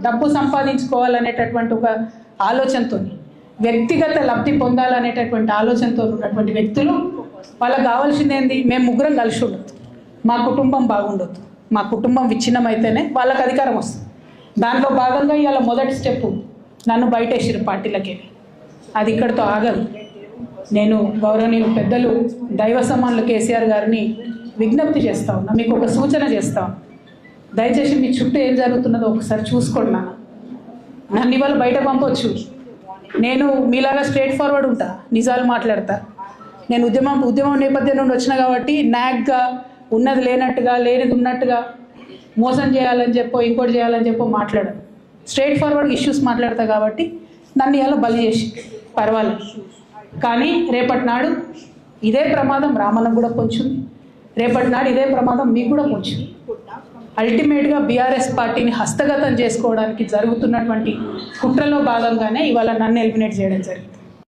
డబ్బు సంపాదించుకోవాలనేటటువంటి ఒక ఆలోచనతో, వ్యక్తిగత లబ్ధి పొందాలనేటటువంటి ఆలోచనతో ఉన్నటువంటి వ్యక్తులు వాళ్ళకి కావాల్సింది ఏంది? మేము ముగ్గురం కలిసి ఉండొద్దు, మా కుటుంబం బాగుండొద్దు, మా కుటుంబం విచ్ఛిన్నమైతేనే వాళ్ళకి అధికారం వస్తుంది. దాంట్లో భాగంగా ఇవాళ మొదటి స్టెప్పు నన్ను బయటేసిరు పార్టీలకి. అది ఇక్కడితో ఆగదు. నేను గౌరవనీయులు పెద్దలు దైవ సమానులు కేసీఆర్ గారిని విజ్ఞప్తి చేస్తా ఉన్నా, మీకు ఒక సూచన చేస్తా ఉన్నా. దయచేసి మీ చుట్టూ ఏం జరుగుతున్నదో ఒకసారి చూసుకోండి. నన్ను ఇవాళ బయట పంపొచ్చు, నేను మీలాగా స్ట్రేట్ ఫార్వర్డ్ ఉంటా, నిజాలు మాట్లాడతా. నేను ఉద్యమం నేపథ్యం నుండి వచ్చిన కాబట్టి నాగ్గా ఉన్నది లేనట్టుగా లేనిది ఉన్నట్టుగా మోసం చేయాలని చెప్పో ఇంకోటి చేయాలని చెప్పో మాట్లాడను. స్ట్రేట్ ఫార్వర్డ్ ఇష్యూస్ మాట్లాడతా కాబట్టి నన్ను ఇలా బలి చేసి పర్వాలేదు. కానీ రేపటి నాడు ఇదే ప్రమాదం రామన్నకు కూడా పొంచుంది, రేపటి నాడు ఇదే ప్రమాదం మీకు కూడా పొంచుంది. అల్టిమేట్గా బీఆర్ఎస్ పార్టీని హస్తగతం చేసుకోవడానికి జరుగుతున్నటువంటి కుట్రలో భాగంగానే ఇవాళ నన్ను ఎలిమినేట్ చేయడం జరిగింది.